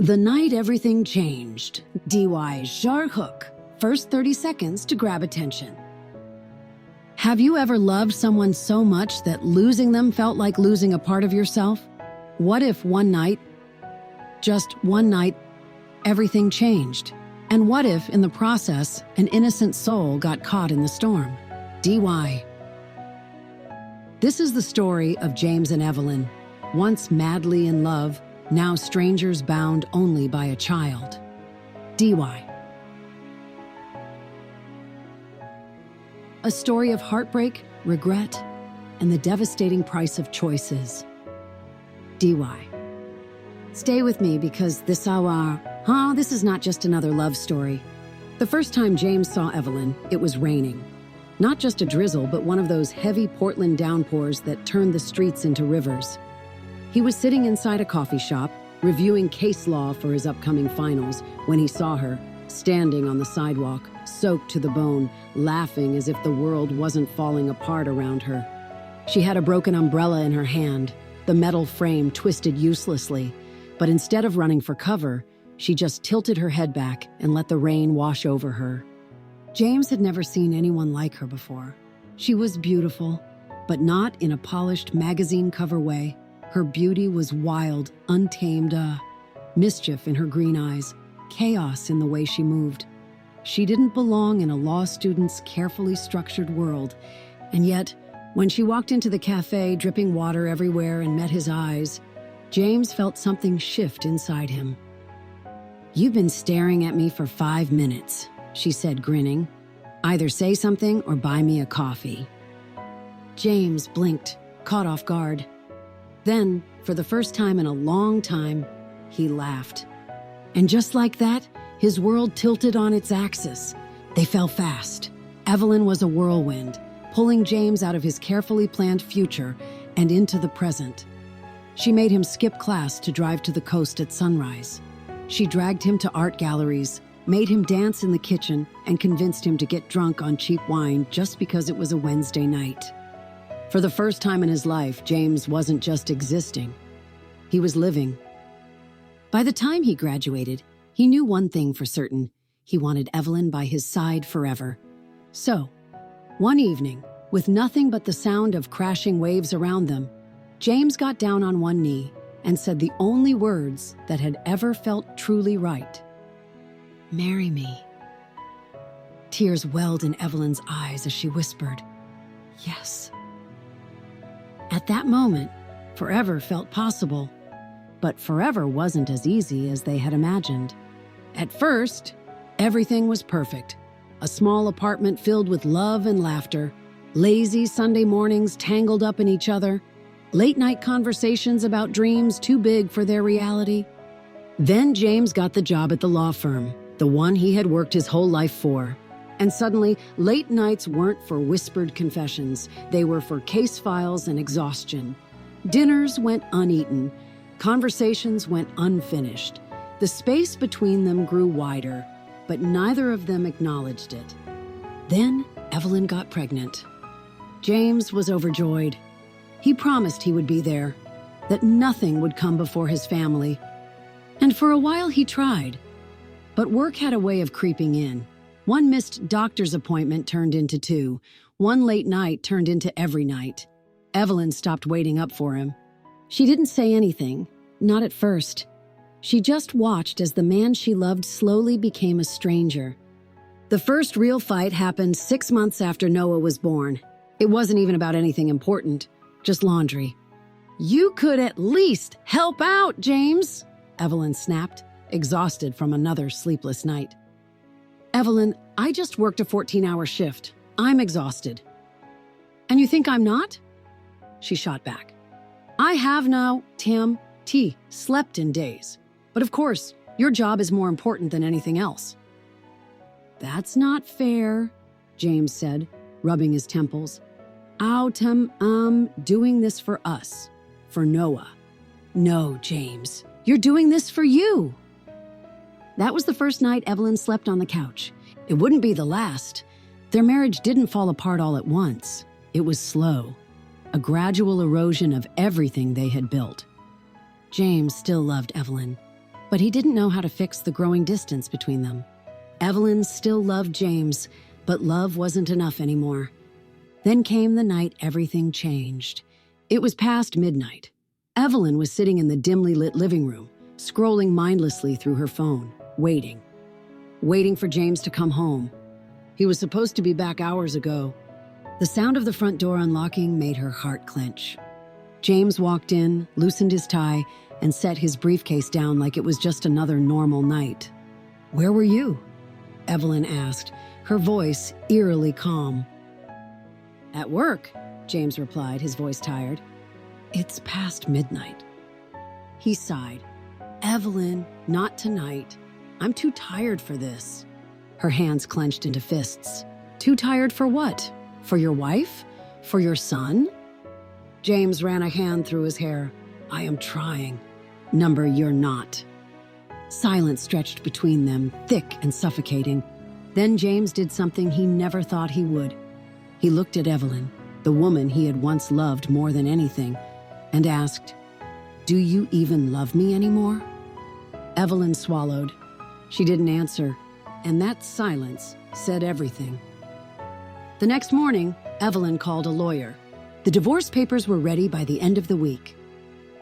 The night everything changed. DY jar hook. First 30 seconds to grab attention. Have you ever loved someone so much that losing them felt like losing a part of yourself? What if one night, just one night, everything changed? And what if, in the process, an innocent soul got caught in the storm? DY. This is the story of James and Evelyn, once madly in love, now strangers bound only by a child. DY. A story of heartbreak, regret, and the devastating price of choices. DY. Stay with me because this is not just another love story. The first time James saw Evelyn, it was raining. Not just a drizzle, but one of those heavy Portland downpours that turned the streets into rivers. He was sitting inside a coffee shop, reviewing case law for his upcoming finals, when he saw her, standing on the sidewalk, soaked to the bone, laughing as if the world wasn't falling apart around her. She had a broken umbrella in her hand, the metal frame twisted uselessly, but instead of running for cover, she just tilted her head back and let the rain wash over her. James had never seen anyone like her before. She was beautiful, but not in a polished magazine cover way. Her beauty was wild, untamed, mischief in her green eyes, chaos in the way she moved. She didn't belong in a law student's carefully structured world, and yet, when she walked into the cafe, dripping water everywhere, and met his eyes, James felt something shift inside him. "You've been staring at me for 5 minutes," she said, grinning. "Either say something or buy me a coffee." James blinked, caught off guard. Then, for the first time in a long time, he laughed. And just like that, his world tilted on its axis. They fell fast. Evelyn was a whirlwind, pulling James out of his carefully planned future and into the present. She made him skip class to drive to the coast at sunrise. She dragged him to art galleries, made him dance in the kitchen, and convinced him to get drunk on cheap wine just because it was a Wednesday night. For the first time in his life, James wasn't just existing. He was living. By the time he graduated, he knew one thing for certain. He wanted Evelyn by his side forever. So, one evening, with nothing but the sound of crashing waves around them, James got down on one knee and said the only words that had ever felt truly right. "Marry me." Tears welled in Evelyn's eyes as she whispered, "Yes." At that moment, forever felt possible, but forever wasn't as easy as they had imagined. At first, everything was perfect. A small apartment filled with love and laughter, lazy Sunday mornings tangled up in each other, late-night conversations about dreams too big for their reality. Then James got the job at the law firm, the one he had worked his whole life for. And suddenly, late nights weren't for whispered confessions. They were for case files and exhaustion. Dinners went uneaten. Conversations went unfinished. The space between them grew wider, but neither of them acknowledged it. Then Evelyn got pregnant. James was overjoyed. He promised he would be there, that nothing would come before his family. And for a while he tried. But work had a way of creeping in. One missed doctor's appointment turned into 2. One late night turned into every night. Evelyn stopped waiting up for him. She didn't say anything, not at first. She just watched as the man she loved slowly became a stranger. The first real fight happened 6 months after Noah was born. It wasn't even about anything important, just laundry. "You could at least help out, James," Evelyn snapped, exhausted from another sleepless night. "Evelyn, I just worked a 14-hour shift. I'm exhausted." "And you think I'm not?" She shot back. "I have now, slept in days. But of course, your job is more important than anything else." "That's not fair," James said, rubbing his temples. I'm doing this for us, for Noah." "No, James, you're doing this for you." That was the first night Evelyn slept on the couch. It wouldn't be the last. Their marriage didn't fall apart all at once. It was slow, a gradual erosion of everything they had built. James still loved Evelyn, But he didn't know how to fix the growing distance between them. Evelyn still loved James, but love wasn't enough anymore. Then came the night everything changed. It was past midnight. Evelyn was sitting in the dimly lit living room, scrolling mindlessly through her phone, waiting for James to come home. He was supposed to be back hours ago. The sound of the front door unlocking made her heart clench. James walked in, loosened his tie, and set his briefcase down like it was just another normal night. "Where were you?" Evelyn asked, her voice eerily calm. "At work," James replied, his voice tired. "It's past midnight." He sighed. "Evelyn, not tonight. I'm too tired for this." Her hands clenched into fists. "Too tired for what? For your wife? For your son?" James ran a hand through his hair. "I am trying." "Number, you're not." Silence stretched between them, thick and suffocating. Then James did something he never thought he would. He looked at Evelyn, the woman he had once loved more than anything, and asked, "Do you even love me anymore?" Evelyn swallowed. She didn't answer, and that silence said everything. The next morning, Evelyn called a lawyer. The divorce papers were ready by the end of the week.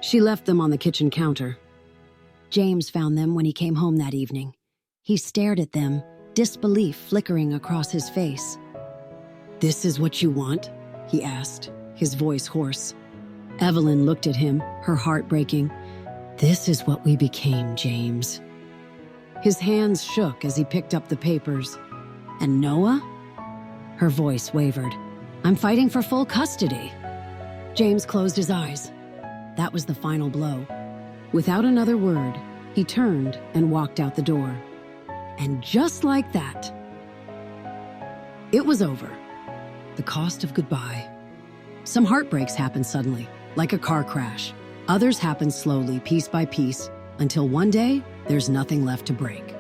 She left them on the kitchen counter. James found them when he came home that evening. He stared at them, disbelief flickering across his face. "This is what you want?" he asked, his voice hoarse. Evelyn looked at him, her heart breaking. "This is what we became, James." His hands shook as he picked up the papers. "And Noah?" Her voice wavered. "I'm fighting for full custody." James closed his eyes. That was the final blow. Without another word, he turned and walked out the door. And just like that, it was over. The cost of goodbye. Some heartbreaks happen suddenly, like a car crash. Others happen slowly, piece by piece, until one day, there's nothing left to break.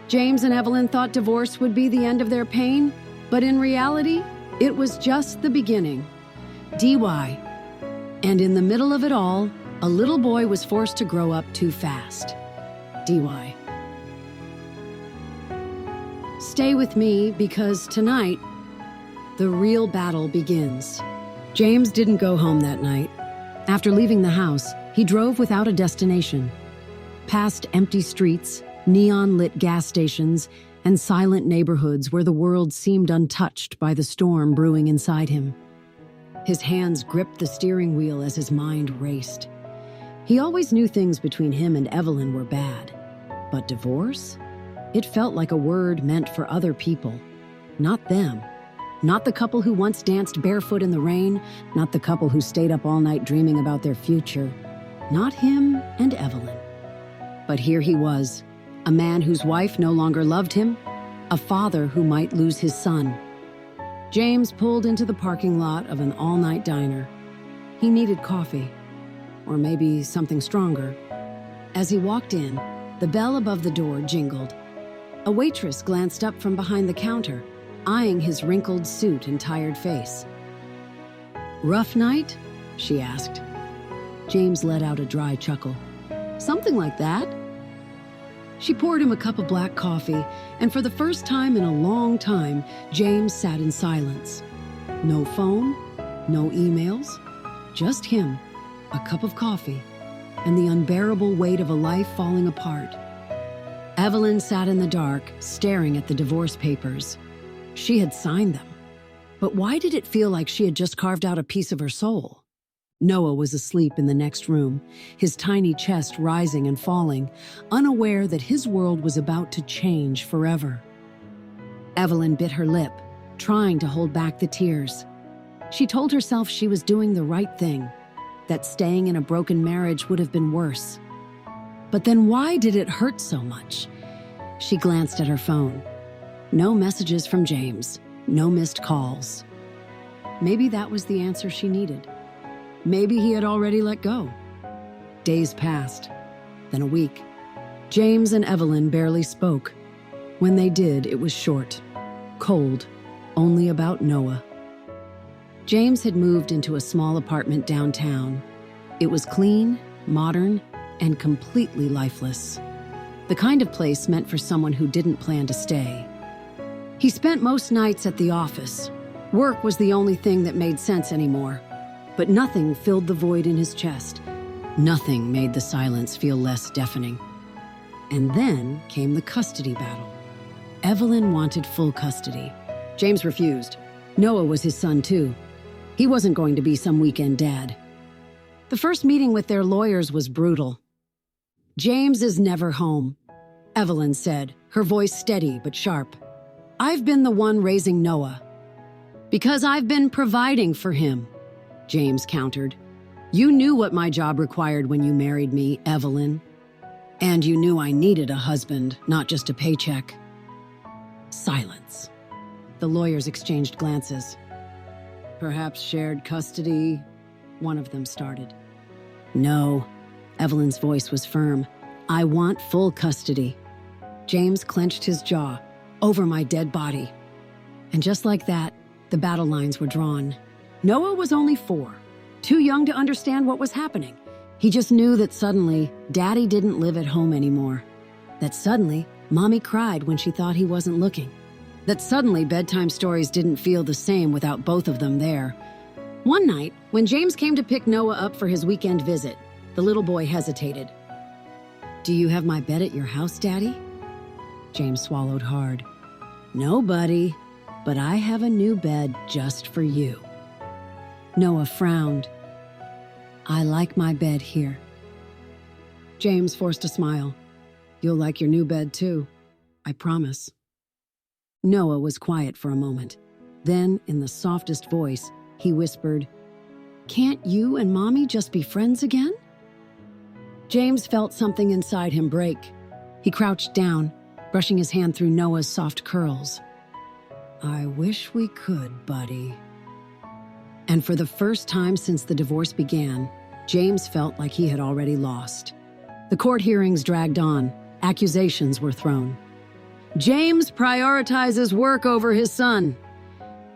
James and Evelyn thought divorce would be the end of their pain, but in reality, it was just the beginning. DY. And in the middle of it all, a little boy was forced to grow up too fast. DY. Stay with me because tonight, the real battle begins. James didn't go home that night. After leaving the house, he drove without a destination. Past empty streets, neon-lit gas stations, and silent neighborhoods where the world seemed untouched by the storm brewing inside him. His hands gripped the steering wheel as his mind raced. He always knew things between him and Evelyn were bad. But divorce? It felt like a word meant for other people. Not them. Not the couple who once danced barefoot in the rain. Not the couple who stayed up all night dreaming about their future. Not him and Evelyn. But here he was, a man whose wife no longer loved him, a father who might lose his son. James pulled into the parking lot of an all-night diner. He needed coffee, or maybe something stronger. As he walked in, the bell above the door jingled. A waitress glanced up from behind the counter, eyeing his wrinkled suit and tired face. "Rough night?" she asked. James let out a dry chuckle. "Something like that." She poured him a cup of black coffee, and for the first time in a long time, James sat in silence. No phone, no emails, just him, a cup of coffee, and the unbearable weight of a life falling apart. Evelyn sat in the dark, staring at the divorce papers. She had signed them. But why did it feel like she had just carved out a piece of her soul? Noah was asleep in the next room, his tiny chest rising and falling, unaware that his world was about to change forever. Evelyn bit her lip, trying to hold back the tears. She told herself she was doing the right thing, that staying in a broken marriage would have been worse. But then why did it hurt so much? She glanced at her phone. No messages from James, no missed calls. Maybe that was the answer she needed. Maybe he had already let go. Days passed, then a week. James and Evelyn barely spoke. When they did, it was short, cold, only about Noah. James had moved into a small apartment downtown. It was clean, modern, and completely lifeless. The kind of place meant for someone who didn't plan to stay. He spent most nights at the office. Work was the only thing that made sense anymore. But nothing filled the void in his chest. Nothing made the silence feel less deafening. And then came the custody battle. Evelyn wanted full custody. James refused. Noah was his son too. He wasn't going to be some weekend dad. The first meeting with their lawyers was brutal. "James is never home," Evelyn said, her voice steady but sharp. "I've been the one raising Noah." "Because I've been providing for him," James countered. "You knew what my job required when you married me, Evelyn. And you knew I needed a husband, not just a paycheck." Silence. The lawyers exchanged glances. "Perhaps shared custody," one of them started. "No," Evelyn's voice was firm. "I want full custody." James clenched his jaw. "Over my dead body." And just like that, the battle lines were drawn. Noah was only 4, too young to understand what was happening. He just knew that suddenly, Daddy didn't live at home anymore. That suddenly, Mommy cried when she thought he wasn't looking. That suddenly, bedtime stories didn't feel the same without both of them there. One night, when James came to pick Noah up for his weekend visit, the little boy hesitated. "Do you have my bed at your house, Daddy?" James swallowed hard. "No, buddy, but I have a new bed just for you." Noah frowned. "I like my bed here." James forced a smile. "You'll like your new bed too, I promise." Noah was quiet for a moment. Then, in the softest voice, he whispered, "Can't you and Mommy just be friends again?" James felt something inside him break. He crouched down, brushing his hand through Noah's soft curls. "I wish we could, buddy." And for the first time since the divorce began, James felt like he had already lost. The court hearings dragged on. Accusations were thrown. "James prioritizes work over his son."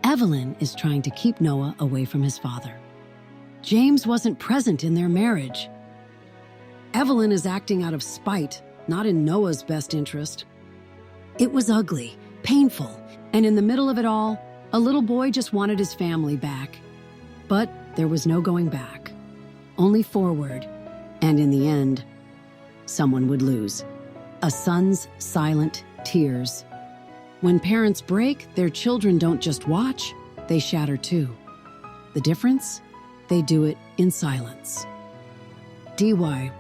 "Evelyn is trying to keep Noah away from his father." "James wasn't present in their marriage." "Evelyn is acting out of spite, not in Noah's best interest." It was ugly, painful, and in the middle of it all, a little boy just wanted his family back. But there was no going back, only forward, and in the end, someone would lose. A son's silent tears. When parents break, their children don't just watch, they shatter too. The difference? They do it in silence. DY.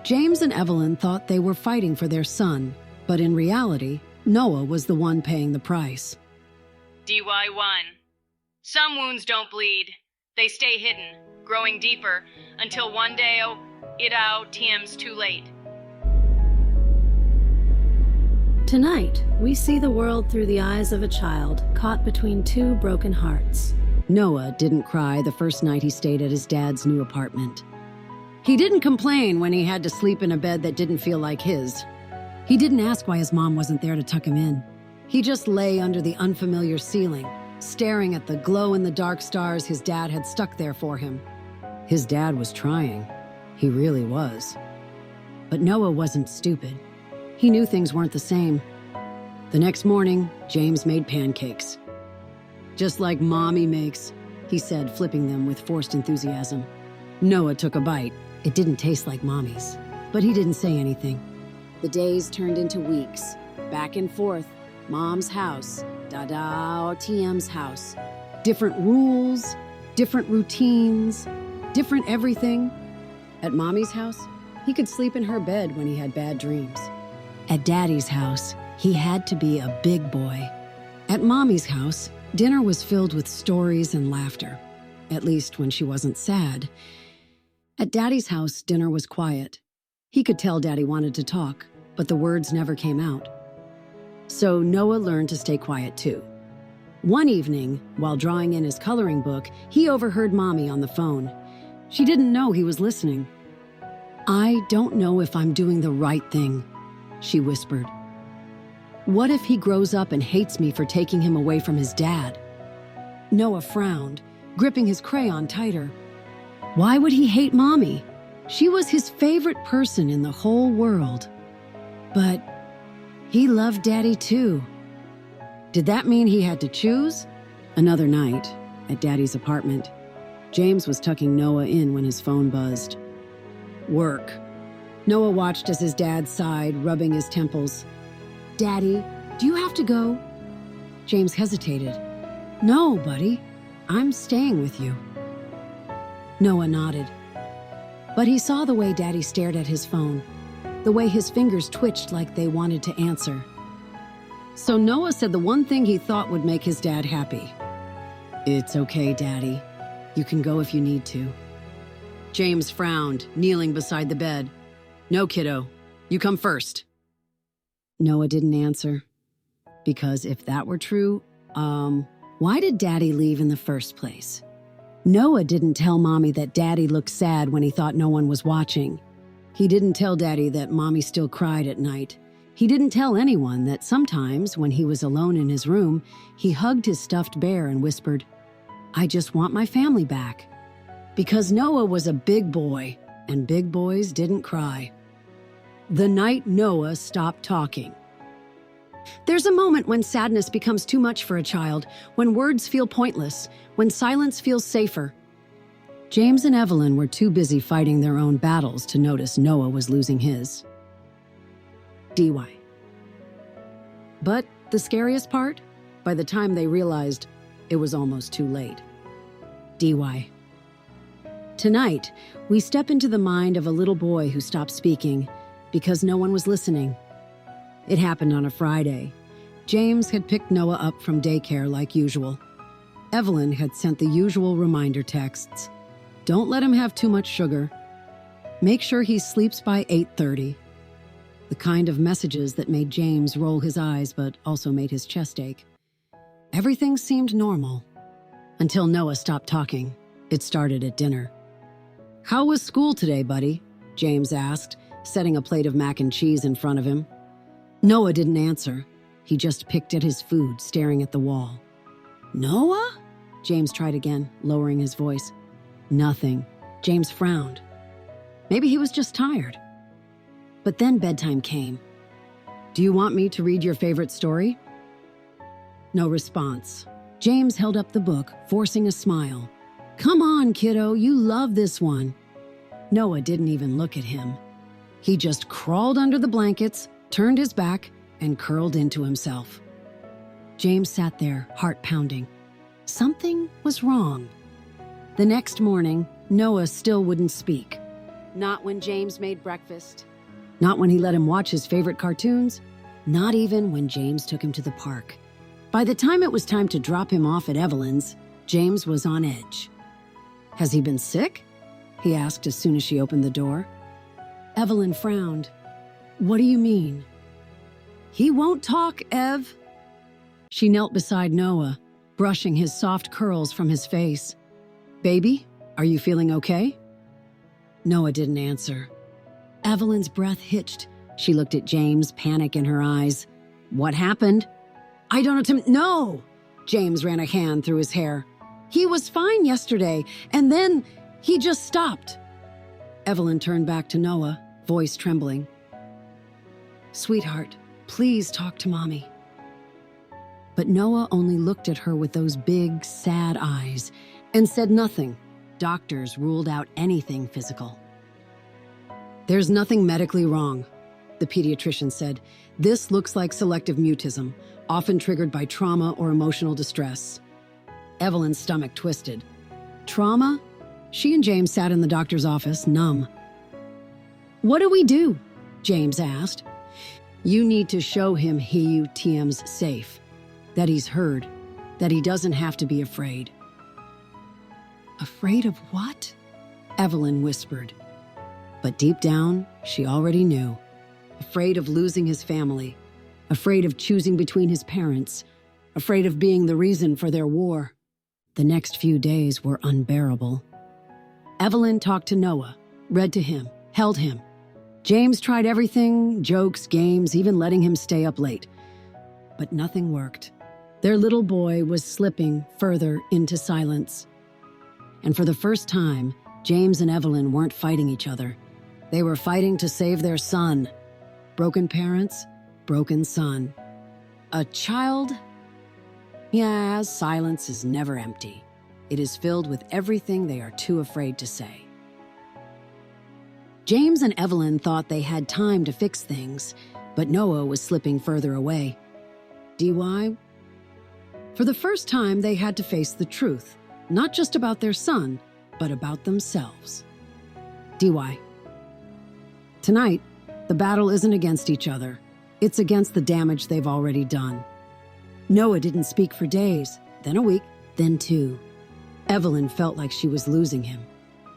James and Evelyn thought they were fighting for their son, but in reality, Noah was the one paying the price. DY1. Some wounds don't bleed. They stay hidden, growing deeper, until one day, TM's too late. Tonight, we see the world through the eyes of a child caught between two broken hearts. Noah didn't cry the first night he stayed at his dad's new apartment. He didn't complain when he had to sleep in a bed that didn't feel like his. He didn't ask why his mom wasn't there to tuck him in. He just lay under the unfamiliar ceiling, staring at the glow-in-the-dark stars his dad had stuck there for him. His dad was trying. He really was. But Noah wasn't stupid. He knew things weren't the same. The next morning, James made pancakes. "Just like Mommy makes," he said, flipping them with forced enthusiasm. Noah took a bite. It didn't taste like Mommy's, but he didn't say anything. The days turned into weeks, back and forth, Mom's house, Dada or TM's house. Different rules, different routines, different everything. At Mommy's house, he could sleep in her bed when he had bad dreams. At Daddy's house, he had to be a big boy. At Mommy's house, dinner was filled with stories and laughter, at least when she wasn't sad. At Daddy's house, dinner was quiet. He could tell Daddy wanted to talk, but the words never came out. So Noah learned to stay quiet too. One evening, while drawing in his coloring book, he overheard Mommy on the phone. She didn't know he was listening. "I don't know if I'm doing the right thing," she whispered. "What if he grows up and hates me for taking him away from his dad?" Noah frowned, gripping his crayon tighter. Why would he hate Mommy? She was his favorite person in the whole world. But he loved Daddy too. Did that mean he had to choose? Another night, at Daddy's apartment, James was tucking Noah in when his phone buzzed. Work. Noah watched as his dad sighed, rubbing his temples. Daddy, do you have to go? James hesitated. No, buddy. I'm staying with you. Noah nodded. But he saw the way Daddy stared at his phone, the way his fingers twitched like they wanted to answer. So Noah said the one thing he thought would make his dad happy. It's okay, Daddy. You can go if you need to. James frowned, kneeling beside the bed. No, kiddo. You come first. Noah didn't answer. Because if that were true, why did Daddy leave in the first place? Noah didn't tell Mommy that Daddy looked sad when he thought no one was watching. He didn't tell Daddy that Mommy still cried at night. He didn't tell anyone that sometimes, when he was alone in his room, he hugged his stuffed bear and whispered, I just want my family back. Because Noah was a big boy, and big boys didn't cry. The night Noah stopped talking. There's a moment when sadness becomes too much for a child, when words feel pointless, when silence feels safer. James and Evelyn were too busy fighting their own battles to notice Noah was losing his. DY. But the scariest part? By the time they realized, it was almost too late. DY. Tonight, we step into the mind of a little boy who stopped speaking because no one was listening. It happened on a Friday. James had picked Noah up from daycare like usual. Evelyn had sent the usual reminder texts. Don't let him have too much sugar. Make sure he sleeps by 8:30. The kind of messages that made James roll his eyes but also made his chest ache. Everything seemed normal. Until Noah stopped talking. It started at dinner. How was school today, buddy? James asked, setting a plate of mac and cheese in front of him. Noah didn't answer. He just picked at his food, staring at the wall. Noah? James tried again, lowering his voice. Nothing. James frowned. Maybe he was just tired. But then bedtime came. Do you want me to read your favorite story? No response. James held up the book, forcing a smile. Come on, kiddo, you love this one. Noah didn't even look at him. He just crawled under the blankets, turned his back, and curled into himself. James sat there, heart pounding. Something was wrong. The next morning, Noah still wouldn't speak. Not when James made breakfast. Not when he let him watch his favorite cartoons. Not even when James took him to the park. By the time it was time to drop him off at Evelyn's, James was on edge. Has he been sick? He asked as soon as she opened the door. Evelyn frowned. What do you mean? He won't talk, Ev. She knelt beside Noah, brushing his soft curls from his face. Baby, are you feeling okay? Noah didn't answer. Evelyn's breath hitched. She looked at James, panic in her eyes. What happened? I don't know. No! James ran a hand through his hair. He was fine yesterday, and then he just stopped. Evelyn turned back to Noah, voice trembling. Sweetheart, please talk to Mommy. But Noah only looked at her with those big, sad eyes and said nothing. Doctors ruled out anything physical. There's nothing medically wrong, the pediatrician said. This looks like selective mutism, often triggered by trauma or emotional distress. Evelyn's stomach twisted. Trauma? She and James sat in the doctor's office, numb. What do we do? James asked. You need to show him TM's safe, that he's heard, that he doesn't have to be afraid. Afraid of what? Evelyn whispered. But deep down, she already knew. Afraid of losing his family, afraid of choosing between his parents, afraid of being the reason for their war. The next few days were unbearable. Evelyn talked to Noah, read to him, held him. James tried everything, jokes, games, even letting him stay up late. But nothing worked. Their little boy was slipping further into silence. And for the first time, James and Evelyn weren't fighting each other. They were fighting to save their son. Broken parents, broken son. A child? Yeah, silence is never empty. It is filled with everything they are too afraid to say. James and Evelyn thought they had time to fix things, but Noah was slipping further away. DY? For the first time, they had to face the truth, not just about their son, but about themselves. DY. Tonight, the battle isn't against each other. It's against the damage they've already done. Noah didn't speak for days, then a week, then 2. Evelyn felt like she was losing him.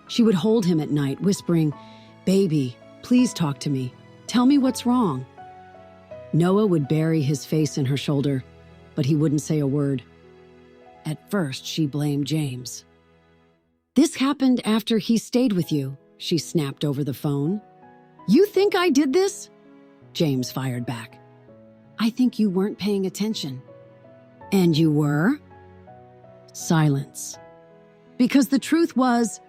She would hold him at night, whispering, "Baby, please talk to me. Tell me what's wrong." Noah would bury his face in her shoulder, but he wouldn't say a word. At first, she blamed James. "This happened after he stayed with you," she snapped over the phone. "You think I did this?" James fired back. "I think you weren't paying attention." "And you were?" Silence. Because the truth was,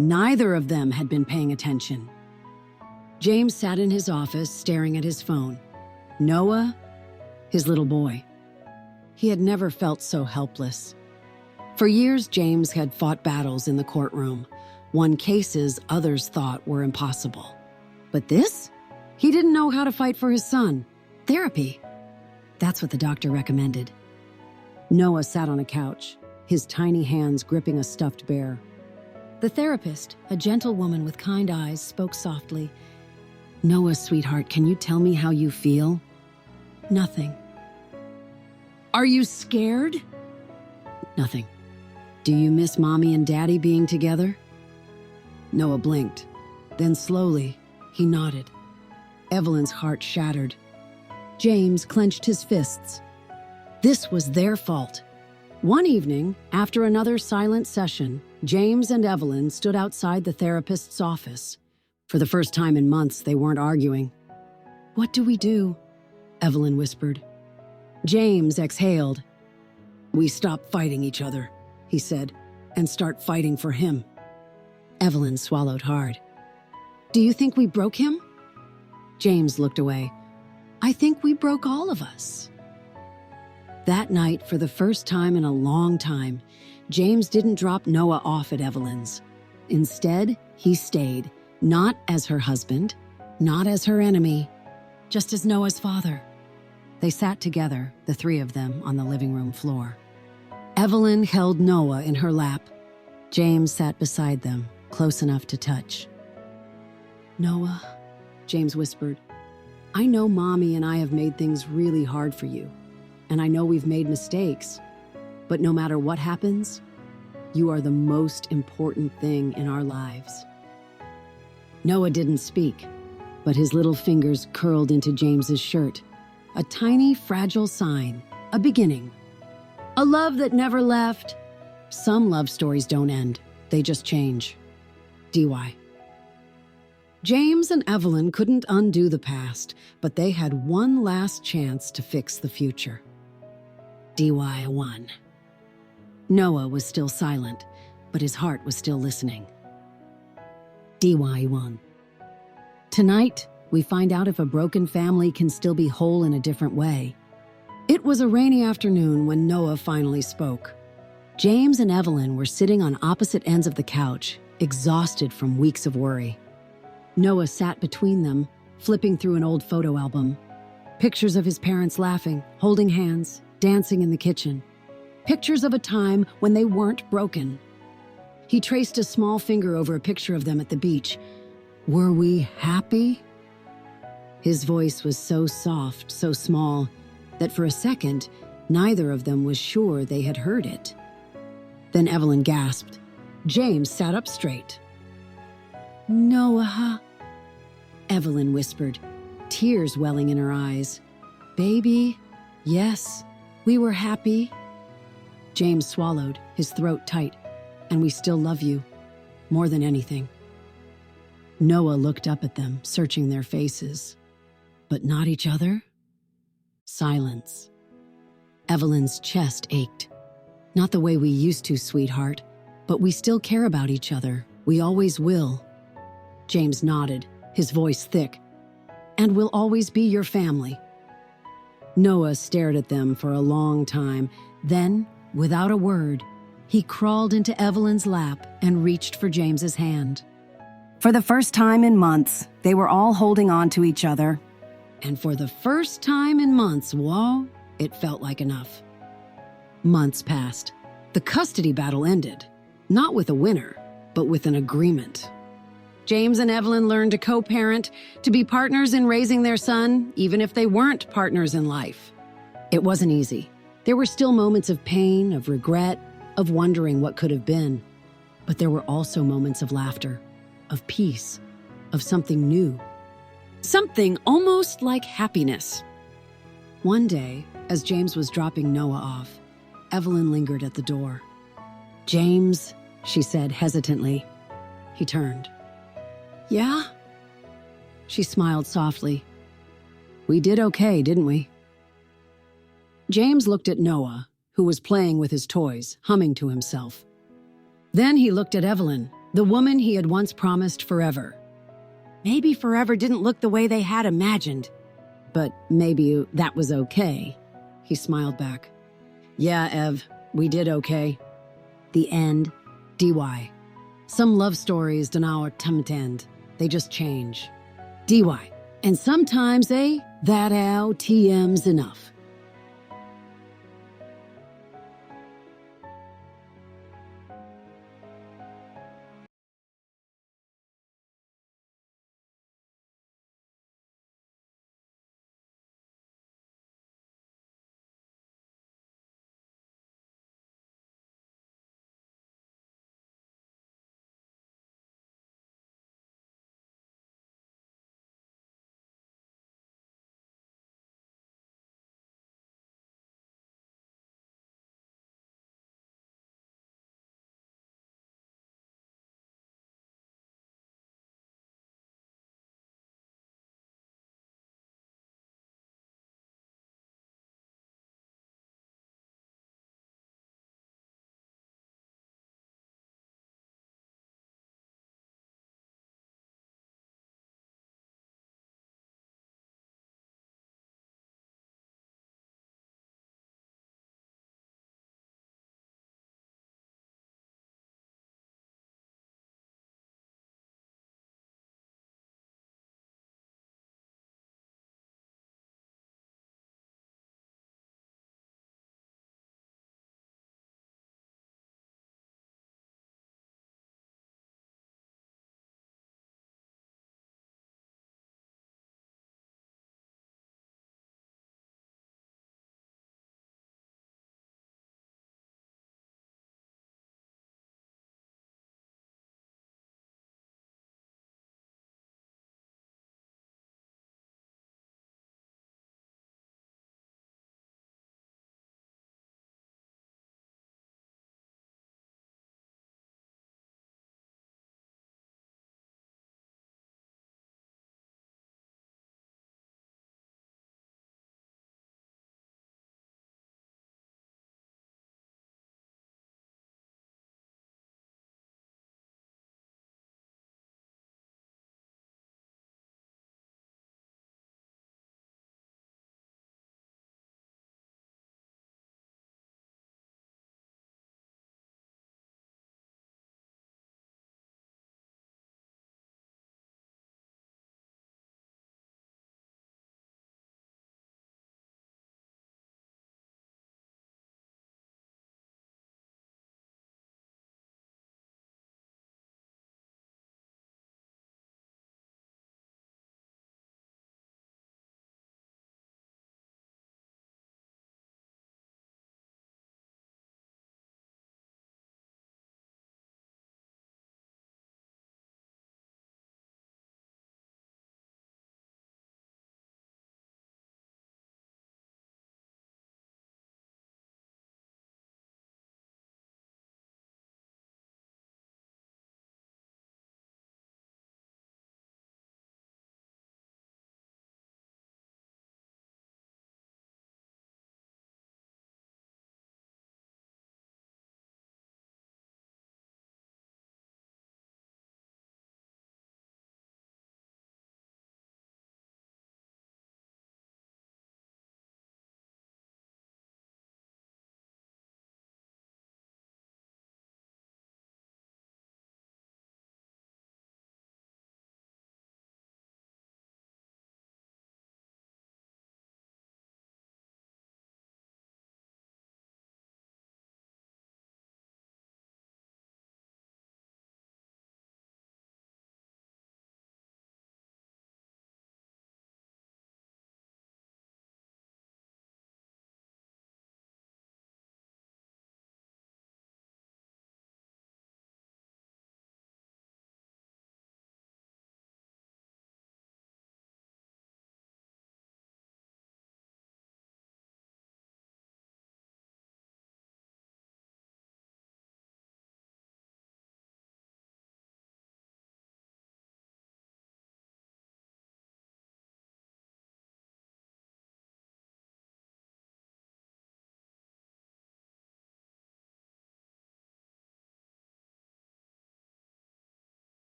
neither of them had been paying attention. James sat in his office staring at his phone. Noah, his little boy. He had never felt so helpless. For years, James had fought battles in the courtroom, won cases others thought were impossible. But this? He didn't know how to fight for his son. Therapy. That's what the doctor recommended. Noah sat on a couch, his tiny hands gripping a stuffed bear. The therapist, a gentle woman with kind eyes, spoke softly. "Noah, sweetheart, can you tell me how you feel?" "Nothing." "Are you scared?" "Nothing." "Do you miss Mommy and Daddy being together?" Noah blinked. Then slowly, he nodded. Evelyn's heart shattered. James clenched his fists. This was their fault. One evening, after another silent session, James and Evelyn stood outside the therapist's office. For the first time in months, they weren't arguing. "What do we do?" Evelyn whispered. James exhaled. "We stop fighting each other," he said, "and start fighting for him." Evelyn swallowed hard. "Do you think we broke him?" James looked away. "I think we broke all of us." That night, for the first time in a long time, James didn't drop Noah off at Evelyn's. Instead, he stayed, not as her husband, not as her enemy, just as Noah's father. They sat together, the 3 of them, on the living room floor. Evelyn held Noah in her lap. James sat beside them, close enough to touch. "Noah," James whispered, "I know Mommy and I have made things really hard for you. And I know we've made mistakes, but no matter what happens, you are the most important thing in our lives." Noah didn't speak, but his little fingers curled into James's shirt. A tiny, fragile sign, a beginning. A love that never left. Some love stories don't end, they just change. DY. James and Evelyn couldn't undo the past, but they had one last chance to fix the future. DY1. Noah was still silent, but his heart was still listening. DY1. Tonight, we find out if a broken family can still be whole in a different way. It was a rainy afternoon when Noah finally spoke. James and Evelyn were sitting on opposite ends of the couch, exhausted from weeks of worry. Noah sat between them, flipping through an old photo album. Pictures of his parents laughing, holding hands, dancing in the kitchen. Pictures of a time when they weren't broken. He traced a small finger over a picture of them at the beach. Were we happy? His voice was so soft, so small, that for a second, neither of them was sure they had heard it. Then Evelyn gasped. James sat up straight. "Noah," Evelyn whispered, tears welling in her eyes. "Baby, yes, we were happy." James swallowed, his throat tight. "And we still love you, more than anything." Noah looked up at them, searching their faces. But not each other? Silence. Evelyn's chest ached. "Not the way we used to, sweetheart, but we still care about each other, We always will. James nodded, his voice thick. And we'll always be your family. Noah stared at them for a long time. Then, without a word, he crawled into Evelyn's lap and reached for James's hand. For the first time in months, they were all holding on to each other. And for the first time in months, whoa, it felt like enough. Months passed. The custody battle ended, not with a winner, but with an agreement. James and Evelyn learned to co-parent, to be partners in raising their son, even if they weren't partners in life. It wasn't easy. There were still moments of pain, of regret, of wondering what could have been. But there were also moments of laughter, of peace, of something new. Something almost like happiness. One day, as James was dropping Noah off, Evelyn lingered at the door. "James," she said hesitantly. He turned. "Yeah?" She smiled softly. "We did okay, didn't we?" James looked at Noah, who was playing with his toys, humming to himself. Then he looked at Evelyn, the woman he had once promised forever. Maybe forever didn't look the way they had imagined, but maybe that was okay. He smiled back. "Yeah, Ev, we did okay." The end. DY. Some love stories don't end. They just change. DY. And sometimes that how TM's enough.